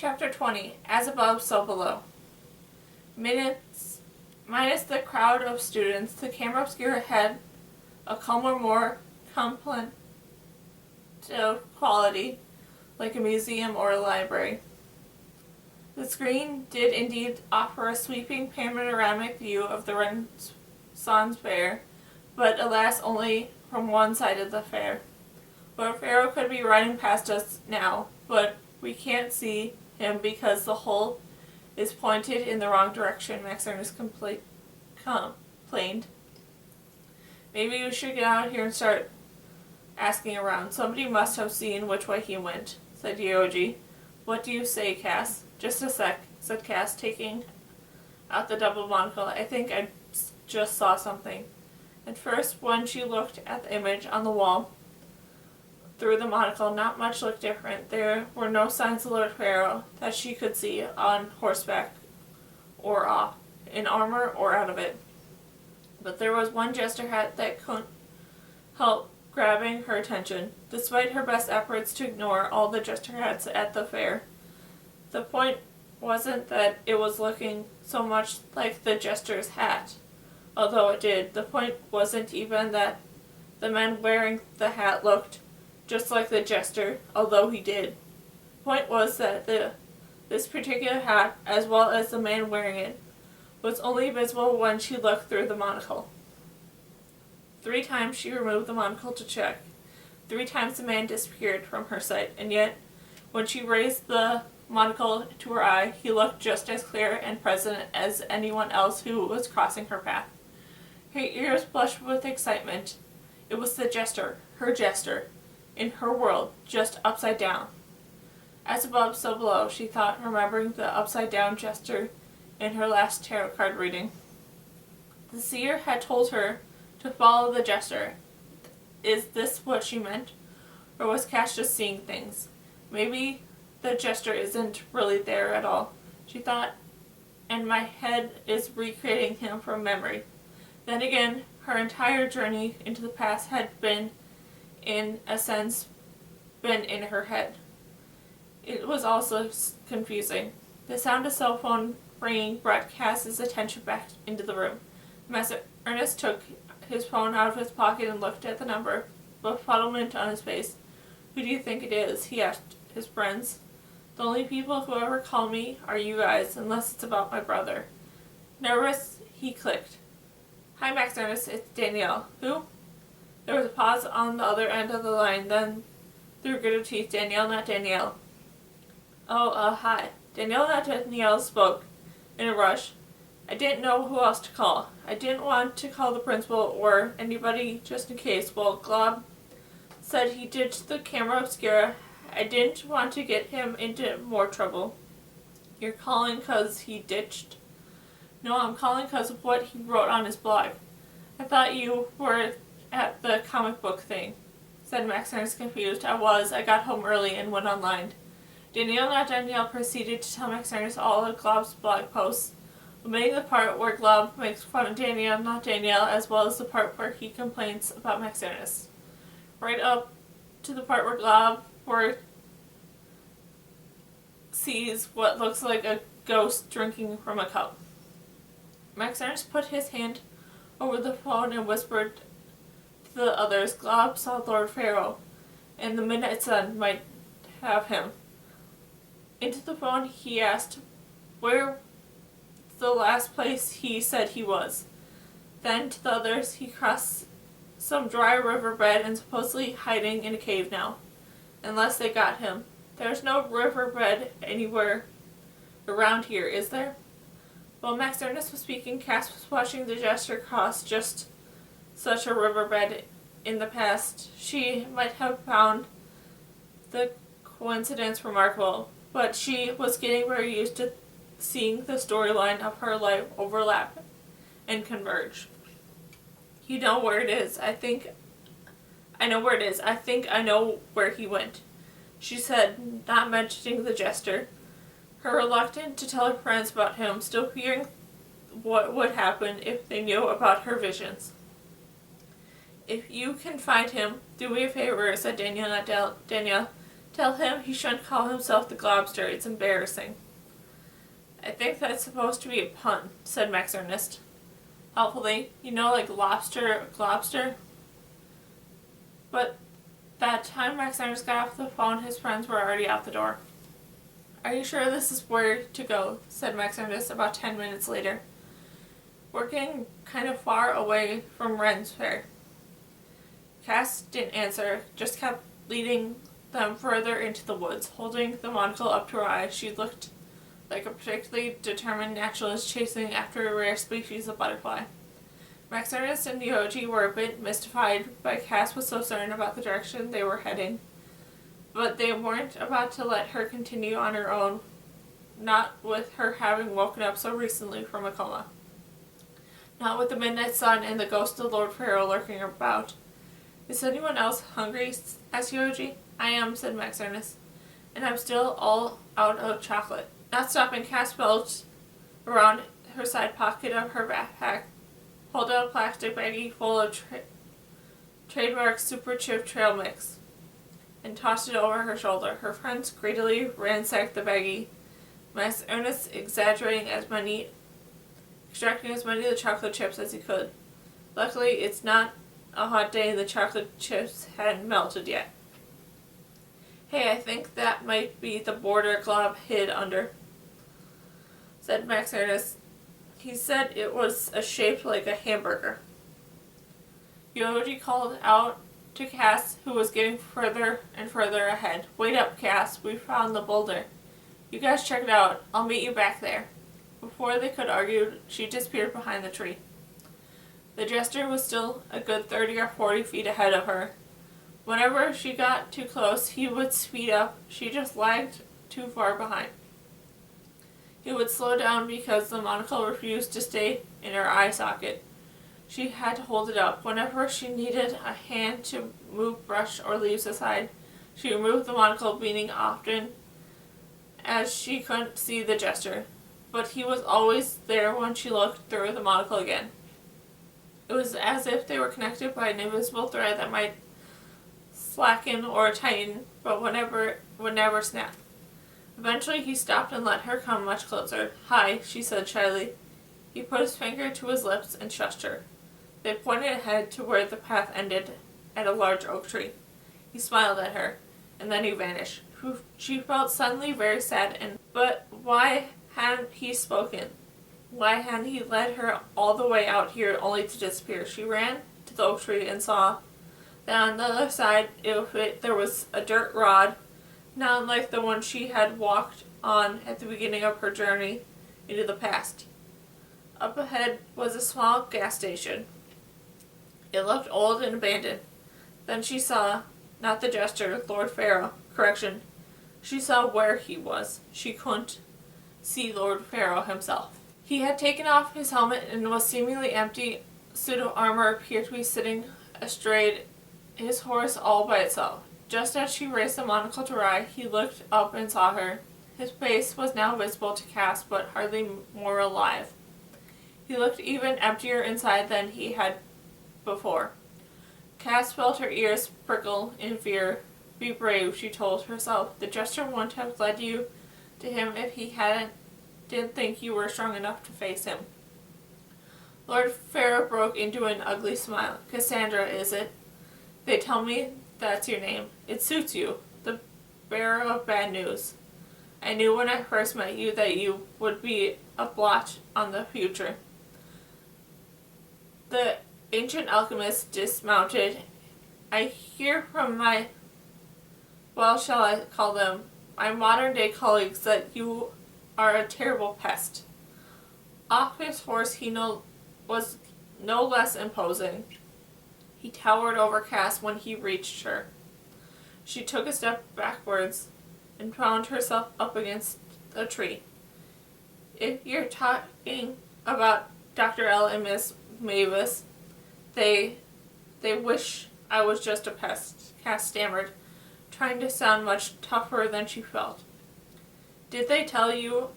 Chapter 20. As above, so below. Minus the crowd of students, the camera obscura had a calmer, more contemplative quality, like a museum or a library. The screen did indeed offer a sweeping panoramic view of the Renaissance fair, but alas only from one side of the fair. Lord Pharaoh could be riding past us now, but we can't see him because the hole is pointed in the wrong direction, Max Ernest complained. Maybe we should get out here and start asking around. Somebody must have seen which way he went, said Yoji. What do you say, Cass? Just a sec, said Cass, taking out the double monocle. I think I just saw something. At first, when she looked at the image on the wall through the monocle, not much looked different. There were no signs of Lord Pharaoh that she could see on horseback or off, in armor or out of it. But there was one jester hat that couldn't help grabbing her attention, despite her best efforts to ignore all the jester hats at the fair. The point wasn't that it was looking so much like the jester's hat, although it did. The point wasn't even that the man wearing the hat looked just like the jester, although he did. The point was that this particular hat, as well as the man wearing it, was only visible when she looked through the monocle. 3 times she removed the monocle to check. 3 times the man disappeared from her sight, and yet, when she raised the monocle to her eye, he looked just as clear and present as anyone else who was crossing her path. Her ears blushed with excitement. It was the jester, her jester, in her world, just upside down. As above, so below, she thought, remembering the upside-down jester in her last tarot card reading. The seer had told her to follow the jester. Is this what she meant? Or was Cash just seeing things? Maybe the jester isn't really there at all, she thought, and my head is recreating him from memory. Then again, her entire journey into the past had been, in a sense, been in her head. It was also confusing. The sound of cell phone ringing brought Cass's attention back into the room. Master Ernest took his phone out of his pocket and looked at the number, befuddlement on his face. Who do you think it is? He asked his friends. The only people who ever call me are you guys, unless it's about my brother. Nervous, he clicked. Hi, Max Ernest, it's Danielle. Who? There was a pause on the other end of the line, then, through gritted teeth, Danielle, not Danielle. Oh, hi. Danielle, not Danielle, spoke in a rush. I didn't know who else to call. I didn't want to call the principal or anybody just in case. Well, Glob said he ditched the camera obscura. I didn't want to get him into more trouble. You're calling 'cause he ditched? No, I'm calling 'cause of what he wrote on his blog. I thought you were at the comic book thing, said Max Ernest, confused. I was. I got home early and went online. Danielle, not Danielle, proceeded to tell Max Ernest all of Glob's blog posts, omitting the part where Glob makes fun of Danielle, not Danielle, as well as the part where he complains about Max Ernest. Right up to the part where Glob sees what looks like a ghost drinking from a cup. Max Ernest put his hand over the phone and whispered to the others, Glob saw Lord Pharaoh, and the midnight sun might have him. Into the phone he asked where the last place he said he was. Then to the others he crossed some dry riverbed and supposedly hiding in a cave now. Unless they got him. There's no riverbed anywhere around here, is there? While Max Ernest was speaking, Cass was watching the jester cross just such a riverbed in the past. She might have found the coincidence remarkable, but she was getting very used to seeing the storyline of her life overlap and converge. You know where it is. I think I know where it is. I think I know where he went, she said, not mentioning the jester. Her reluctant to tell her friends about him, still fearing what would happen if they knew about her visions. If you can find him, do me a favor, said Danielle, not Danielle. Tell him he shouldn't call himself the Globster. It's embarrassing. I think that's supposed to be a pun, said Max Ernest. Helpfully, like lobster, globster? But that time Max Ernest got off the phone, his friends were already out the door. Are you sure this is where to go? Said Max Ernest about 10 minutes later. We're getting kind of far away from Ren's Fair. Cass didn't answer, just kept leading them further into the woods. Holding the monocle up to her eyes, she looked like a particularly determined naturalist chasing after a rare species of butterfly. Max Ernest and Yoji were a bit mystified, but Cass was so certain about the direction they were heading. But they weren't about to let her continue on her own, not with her having woken up so recently from a coma. Not with the midnight sun and the ghost of Lord Pharaoh lurking about. Is anyone else hungry? Asked Yoji. I am, said Max Ernest, and I'm still all out of chocolate. Not stopping, Cass belched around her side pocket of her backpack, pulled out a plastic baggie full of trademark Super Chip trail mix, and tossed it over her shoulder. Her friends greedily ransacked the baggie, Max Ernest extracting as many of the chocolate chips as he could. Luckily, it's not a hot day and the chocolate chips hadn't melted yet. Hey, I think that might be the border Glob hid under, said Max Ernest. He said it was shaped like a hamburger. Yoji called out to Cass, who was getting further and further ahead. Wait up, Cass. We found the boulder. You guys check it out. I'll meet you back there. Before they could argue, she disappeared behind the tree. The jester was still a good 30 or 40 feet ahead of her. Whenever she got too close, he would speed up. She just lagged too far behind. He would slow down because the monocle refused to stay in her eye socket. She had to hold it up. Whenever she needed a hand to move brush or leaves aside, she removed the monocle, meaning often as she couldn't see the jester. But he was always there when she looked through the monocle again. It was as if they were connected by an invisible thread that might slacken or tighten, but would never snap. Eventually he stopped and let her come much closer. Hi, she said shyly. He put his finger to his lips and shushed her. They pointed ahead to where the path ended at a large oak tree. He smiled at her, and then he vanished. She felt suddenly very sad, but why hadn't he spoken? Why hadn't he led her all the way out here only to disappear? She ran to the oak tree and saw that on the other side there was a dirt rod, not unlike the one she had walked on at the beginning of her journey into the past. Up ahead was a small gas station. It looked old and abandoned. Then she saw, not the jester, Lord Pharaoh. Correction. She saw where he was. She couldn't see Lord Pharaoh himself. He had taken off his helmet and was seemingly empty. Suit of armor appeared to be sitting astride his horse all by itself. Just as she raised the monocle to ride, he looked up and saw her. His face was now visible to Cass, but hardly more alive. He looked even emptier inside than he had before. Cass felt her ears prickle in fear. Be brave, she told herself. The jester wouldn't have led you to him if he didn't think you were strong enough to face him. Lord Pharaoh broke into an ugly smile. Cassandra, is it? They tell me that's your name. It suits you. The bearer of bad news. I knew when I first met you that you would be a blotch on the future. The ancient alchemist dismounted. I hear from my, well, shall I call them, my modern-day colleagues that you are a terrible pest. Off his horse he was no less imposing. He towered over Cass when he reached her. She took a step backwards and found herself up against a tree. If you're talking about Dr. L and Miss Mavis, they wish I was just a pest, Cass stammered, trying to sound much tougher than she felt. Did they tell you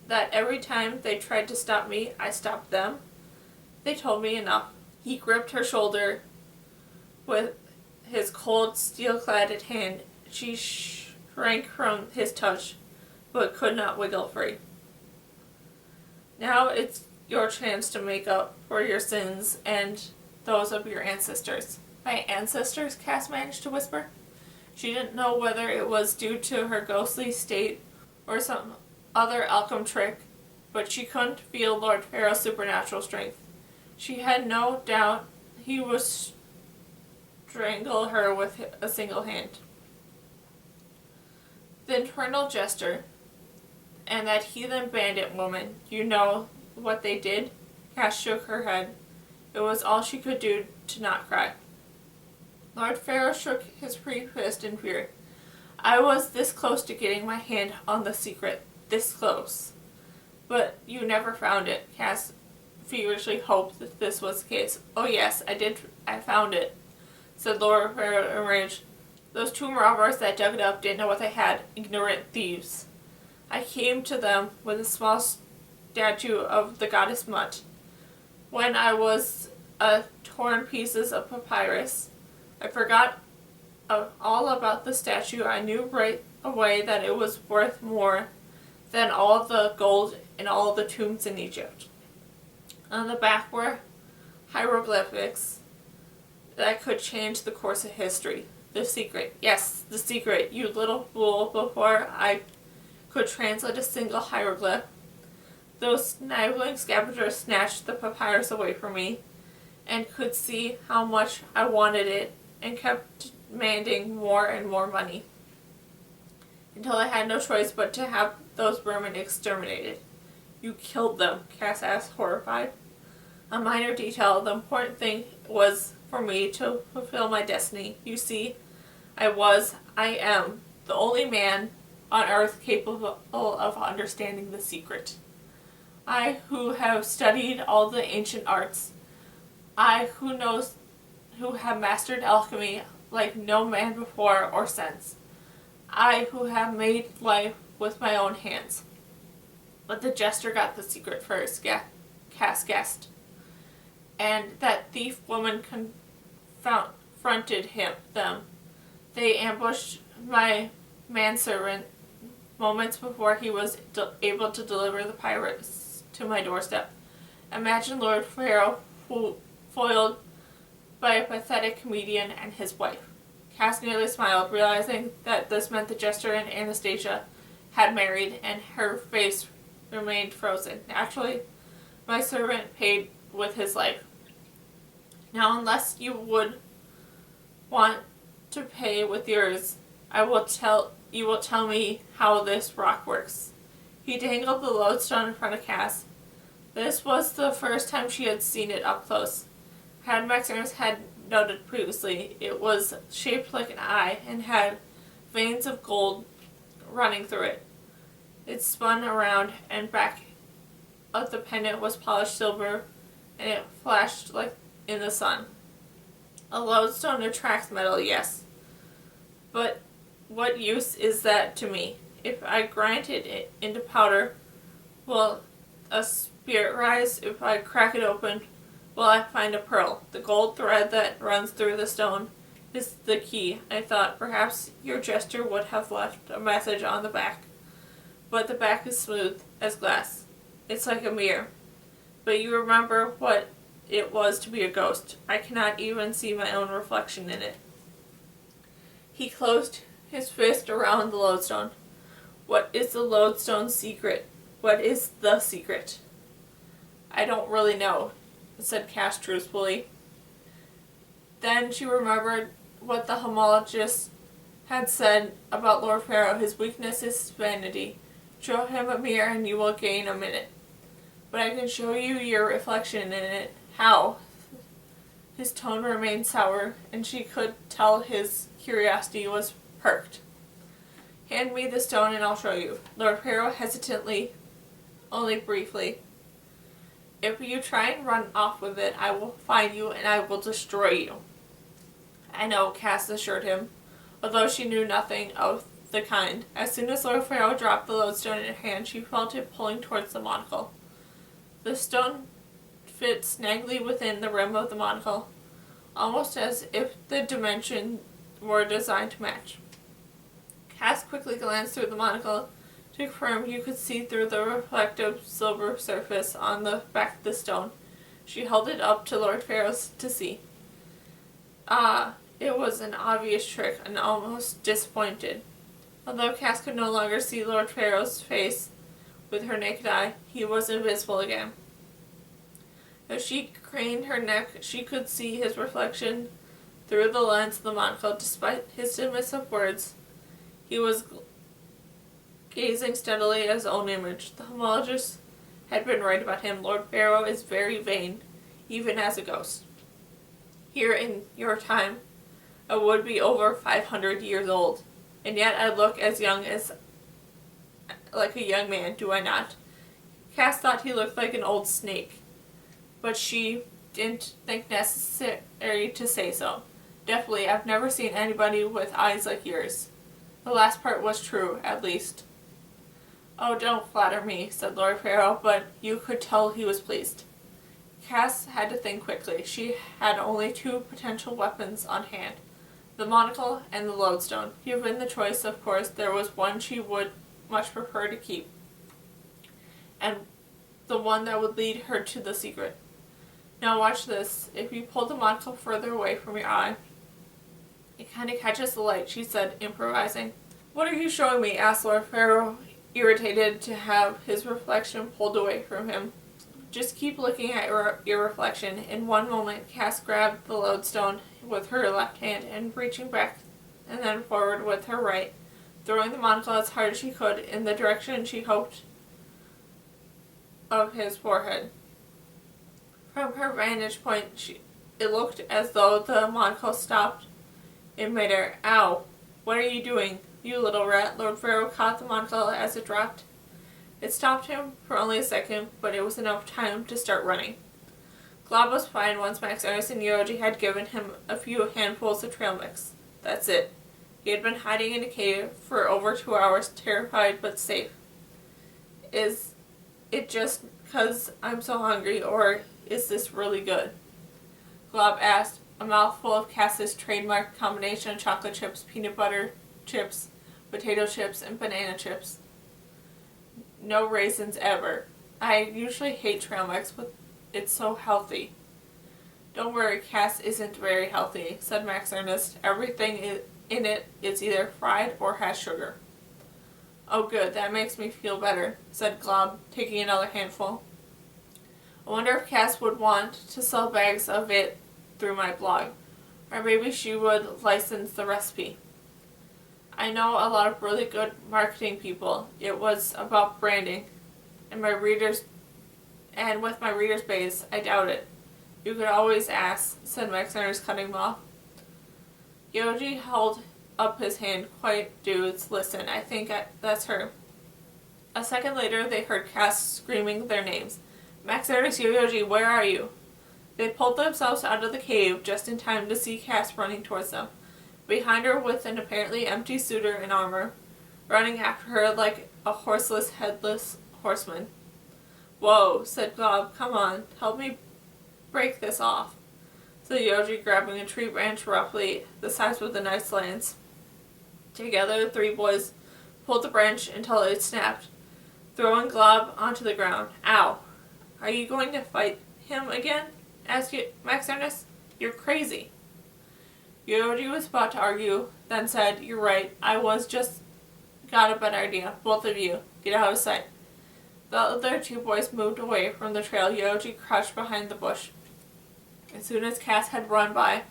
that every time they tried to stop me, I stopped them? They told me enough. He gripped her shoulder with his cold, steel-cladded hand. She shrank from his touch, but could not wiggle free. Now it's your chance to make up for your sins and those of your ancestors. My ancestors? Cass managed to whisper. She didn't know whether it was due to her ghostly state or some other alchem trick, but she couldn't feel Lord Pharaoh's supernatural strength. She had no doubt he would strangle her with a single hand. The infernal jester and that heathen bandit woman, you know what they did? Cass shook her head. It was all she could do to not cry. Lord Pharaoh shook his free fist in fear. I was this close to getting my hand on the secret. This close. But you never found it. Cass feverishly hoped that this was the case. Oh yes, I did. I found it, said Lord Pharaoh enraged. Those tomb robbers that dug it up didn't know what they had. Ignorant thieves. I came to them with a small statue of the goddess Mut. When I was torn pieces of papyrus, I forgot all about the statue. I knew right away that it was worth more than all the gold in all the tombs in Egypt. On the back were hieroglyphics that could change the course of history. The secret. Yes, the secret, you little fool. Before I could translate a single hieroglyph, those sniveling scavengers snatched the papyrus away from me and could see how much I wanted it and kept demanding more and more money until I had no choice but to have those vermin exterminated. You killed them, Cass asked, horrified. A minor detail. The important thing was for me to fulfill my destiny. You see, I am the only man on earth capable of understanding the secret. I who have studied all the ancient arts. I who have mastered alchemy like no man before or since. I who have made life with my own hands. But the jester got the secret first, Cass guessed. And that thief woman confronted them. They ambushed my manservant moments before he was able to deliver the pirates to my doorstep. Imagine Lord Pharaoh foiled by a pathetic comedian and his wife. Cass nearly smiled, realizing that this meant the jester and Anastasia had married, and her face remained frozen. Actually, my servant paid with his life. Now, unless you would want to pay with yours, you will tell me how this rock works. He dangled the lodestone in front of Cass. This was the first time she had seen it up close. Had Maximus had noted previously, it was shaped like an eye and had veins of gold running through it. It spun around and back of the pendant was polished silver, and it flashed like in the sun. A lodestone attracts metal, yes. But what use is that to me? If I grind it into powder, will a spirit rise? If I crack it open, will I find a pearl? The gold thread that runs through the stone is the key. I thought perhaps your jester would have left a message on the back. But the back is smooth as glass. It's like a mirror. But you remember what it was to be a ghost. I cannot even see my own reflection in it. He closed his fist around the lodestone. What is the lodestone's secret? What is the secret? I don't really know, said Cass truthfully. Then she remembered what the homologist had said about Lord Pharaoh. His weakness is vanity. Show him a mirror and you will gain a minute. But I can show you your reflection in it. How? His tone remained sour, and she could tell his curiosity was perked. Hand me the stone and I'll show you. Lord Pharaoh hesitantly, only briefly. If you try and run off with it, I will find you and I will destroy you. I know, Cass assured him, although she knew nothing of the kind. As soon as Lord Pharaoh dropped the lodestone in her hand, she felt it pulling towards the monocle. The stone fit snugly within the rim of the monocle, almost as if the dimensions were designed to match. Cass quickly glanced through the monocle to confirm you could see through the reflective silver surface on the back of the stone. She held it up to Lord Pharaoh's to see. Ah, it was an obvious trick and almost disappointed. Although Cass could no longer see Lord Pharaoh's face with her naked eye, he was invisible again. As she craned her neck, she could see his reflection through the lens of the monocle. Despite his dismissive words, he was gazing steadily at his own image. The homologist had been right about him. Lord Pharaoh is very vain, even as a ghost. Here in your time, I would be over 500 years old, and yet I look as young as like a young man, do I not? Cass thought he looked like an old snake, but she didn't think necessary to say so. Definitely, I've never seen anybody with eyes like yours. The last part was true, at least. Oh, don't flatter me, said Lord Pharaoh, but you could tell he was pleased. Cass had to think quickly. She had only two potential weapons on hand, the monocle and the lodestone. Given the choice, of course, there was one she would much prefer to keep, and the one that would lead her to the secret. Now watch this. If you pull the monocle further away from your eye, it kind of catches the light, she said, improvising. What are you showing me? Asked Lord Pharaoh, irritated to have his reflection pulled away from him. Just keep looking at your reflection. In one moment, Cass grabbed the lodestone with her left hand and reaching back and then forward with her right, throwing the monocle as hard as she could in the direction she hoped of his forehead. From her vantage point, it looked as though the monocle stopped in midair. Ow! What are you doing, you little rat? Lord Pharaoh caught the monocle as it dropped. It stopped him for only a second, but it was enough time to start running. Glob was fine once Max Ernest and Yoji had given him a few handfuls of trail mix. That's it. He had been hiding in a cave for over 2 hours, terrified but safe. Is it just because I'm so hungry, or is this really good? Glob asked, a mouthful of Cass's trademark combination of chocolate chips, peanut butter chips, potato chips, and banana chips. No raisins ever. I usually hate trail mix, but it's so healthy. Don't worry, Cass isn't very healthy, said Max Ernest. Everything in it is either fried or has sugar. Oh good, that makes me feel better, said Glob, taking another handful. I wonder if Cass would want to sell bags of it through my blog, or maybe she would license the recipe. I know a lot of really good marketing people. It was about branding, and with my readers' base, I doubt it. You could always ask, said Max Ernest, cutting him off. Yoji held up his hand. Quiet, dudes, listen, I think that's her. A second later, they heard Cass screaming their names. Max Ernest, Yoji, where are you? They pulled themselves out of the cave just in time to see Cass running towards them. Behind her with an apparently empty suitor in armor, running after her like a horseless, headless horseman. Whoa, said Glob, come on, help me break this off, said Yoji, grabbing a tree branch roughly the size of the knife's lance. Together, the three boys pulled the branch until it snapped, throwing Glob onto the ground. Ow! Are you going to fight him again? Asked Max Ernest. You're crazy. Yoji was about to argue, then said, You're right, I was just got a better idea. Both of you, get out of sight. The other two boys moved away from the trail. Yoji crouched behind the bush. As soon as Cass had run by,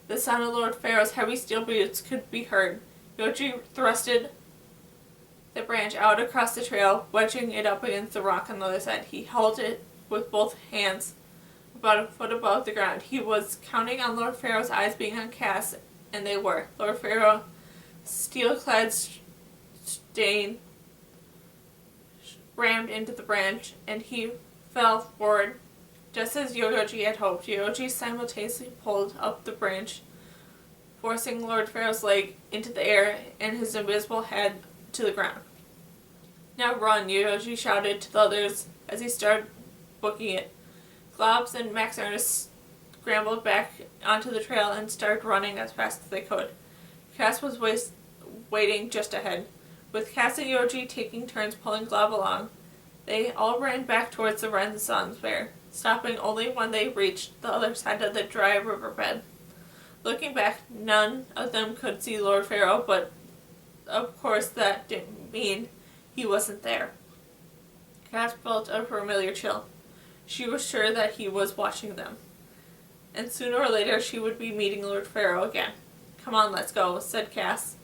the sound of Lord Pharaoh's heavy steel boots could be heard. Yoji thrusted the branch out across the trail, wedging it up against the rock on the other side. He held it with both hands about a foot above the ground. He was counting on Lord Pharaoh's eyes being on Cass, and they were. Lord Pharaoh, steel-clad stain, rammed into the branch, and he fell forward, just as Yoji had hoped. Yoji simultaneously pulled up the branch, forcing Lord Pharaoh's leg into the air and his invisible head to the ground. Now run, Yoji shouted to the others as he started booking it. Globs and Max Ernest scrambled back onto the trail and started running as fast as they could. Cass was waiting just ahead, with Cass and Yoji taking turns pulling Glove along. They all ran back towards the Renaissance Fair, stopping only when they reached the other side of the dry riverbed. Looking back, none of them could see Lord Pharaoh, but of course that didn't mean he wasn't there. Cass felt a familiar chill. She was sure that he was watching them. And sooner or later she would be meeting Lord Pharaoh again. "Come on, let's go," said Cass.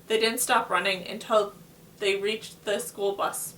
They didn't stop running until they reached the school bus.